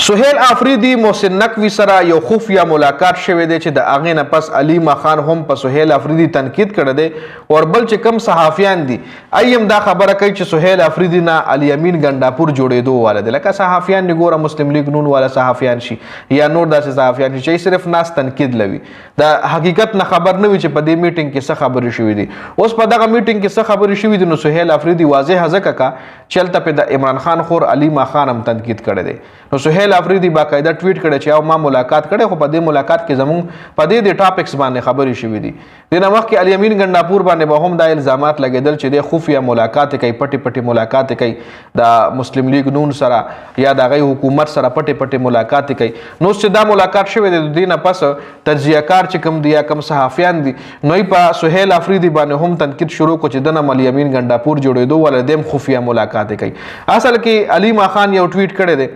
سهیل افریدي محسن نقوي سره یو خفیه ملاقات شوی دی چې د هغې نه پس علیما خان هم په سهیل افریدي تنقید کړی دی او بل چې کم صحافیان دي ای هم دا خبره کوي چې سهیل افریدي نه علي امین ګنډاپور جوړېدو والا دی لکه صحافیان نه ګوره مسلم لیگ نون والا صحافیان شي یا نور داسې صحافیان شي چې صرف ناس تنقید لوي د حقیقت نه خبر نه وي چې په دې میټینګ کې څه خبرې شوي دي اوس په دغه میټینګ کې څه خبرې شوي دي نو سهیل افریدي واضح ځکه کا چې هلته پې د عمران خان خور علیما خان هم تنقید کړی دی نو سهیل افریدي باقاعده ټویټ کړی چې او ما ملاقات کړی خو په دې ملاقات کې زموږ په دې ټاپکس باندې خبرې شوي دي دې نه مخکې علي امین ګنډاپور باندې به هم دا الزامات لګېدل چې د خفیه ملاقات کوي پټې پټې ملاقات کوي د مسلم لیگ نون سره یا د هغې حکومت سره پټې پټې ملاقات کوي نو چې دا ملاقات شوی دی د دې نه پس تجزیه کار چې کوم دي یا کوم صحافیان دي نو په سهیل افریدي باندې هم تنقید شروع کړو چې د نه علي امین ګنډاپور جوړېدو والا دیم خفیه ملاقات کوي اصل کې علیما خان یو ټویټ کړی دی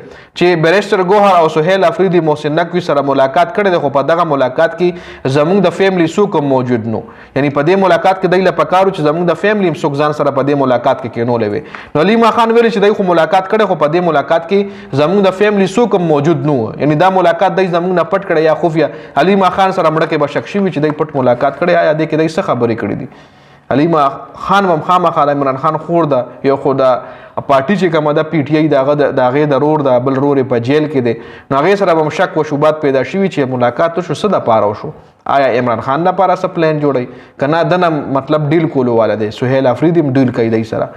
چې بیرسټر ګوهر او سهیل افریدي محسن نقوي سره ملاقات کړی دی خو په دغه ملاقات کې زموږ د فیملی څوک هم موجود نو یعنی په دې ملاقات کې دوی له پکارو چې زموږ د فیملی هم څوک ځان سره په دې ملاقات کې کینولی وي نو علیما خان ویلي چې دوی خو ملاقات کړی خو په دې ملاقات کې زموږ د فیملی څوک هم موجود نو یعنی دا ملاقات دوی زموږ نه پټ کړی یا خفیه علیما خان سره مړه کې به شک شوي چې دوی پټ ملاقات کړی یا دې کې دوی څه خبرې کړي دي علیما خان هم خامخا د عمران خان خور ده یو خو د پارټي چې کومه ده پی ټی آی د هغې د رور ده بل رور یې په جیل کې دی نو هغې سره به هم شک و شوبات پیدا شوي چې ملاقات شو څه دپاره وشو آیا عمران خان دپاره څه پلان جوړوي که نه دنه مطلب ډیل کولو والا دی سهیل افریدي هم ډیل کوي دی سره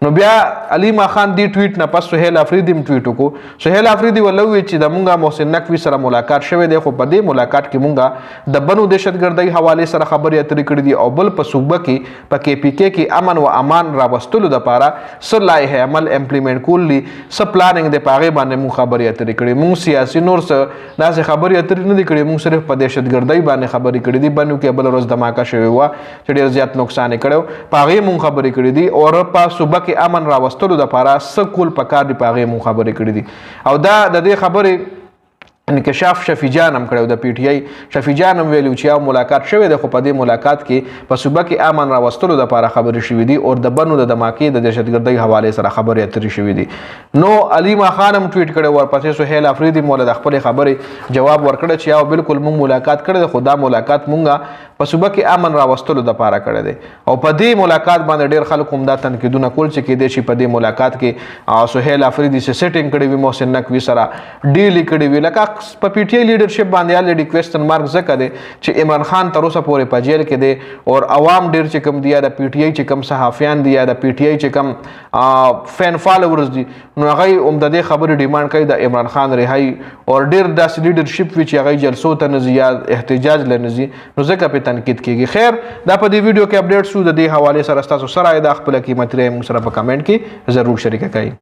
نو بیا علیما خان دی ټویټ نه پس سهیل افریدي هم ټویټ وکړو سهیل افریدي ورله وویل چې د مونږه محسن نقوي سره ملاقات شوی دی خو په دې ملاقات کې مونږه د بنو دهشتګردۍ حوالې سره خبرې اترې کړي دي او بل په صوبه کې په کې پی کې کې امن و امان راوستلو دپاره څه لایحې عمل امپلیمنټ کول دي څه پلاننګ دی په هغې باندې مونږ خبرې اترې کړي مونږ سیاسي نور څه داسې خبرې اترې نه دي کړي مونږ صرف په دهشتګردۍ باندې خبرې کړي دي بنو کې بله ورځ دماکه شوې وه چې ډېر زیات نقصان یې کړی په هغې مونږ خبرې کړي دي او په صوبه کې امن راوستلو دپاره څه کول پکار دي په هغې مونږ خبرې کړي دي او دا د دې خبرې انکشاف شفیع جان هم کړی د پی ټی آی شفیع جان هم ویلي چې یو ملاقات شوی دی خو په دې ملاقات کې په صوبه کې امن راوستلو دپاره خبرې شوي دي او د بنو د دماکې د دهشتګردۍ حوالې سره خبرې اترې شوي دي نو علیما خان هم ټویټ کړی ورپسې سهیل افریدي مولا د خپلې خبرې جواب ورکړی چې یو بالکل مونږ ملاقات کړی دی خو دا ملاقات مونږه په صوبه کې امن راوستلو دپاره کړی دی او په دې ملاقات باندې ډېر خلکو هم دا تنقیدونه کول چې کیدای شي په دې ملاقات کې سهیل افریدي سیټینګ کړی وي محسن نقوي سره ډیل یې کړی وي لکه په پی ټی آی لیډرشپ باندې الریډي کوېسچن مارک ځکه دی چې عمران خان تر اوسه پورې په جیل کې دی او عوام ډېر چې کوم دي یا د پی ټی آی چې کوم صحافیان دي یا د پی ټی آی چې کوم فین فالوورز دي نو هغوی هم د دې خبرې ډیمانډ کوي د عمران خان رهایي او ډېر داسې لیډرشپ وي چې هغوی جلسو ته نه ځي یا احتجاج له نه ځي نو ځکه پې تنقید کیږي خیر دا په دې ویډیو کې اپډیټ شو د دې حوالې سره ستاسو سره د خپله قیمتي رایه موږ سره په کمنټ کې ضرور شریکه کوئ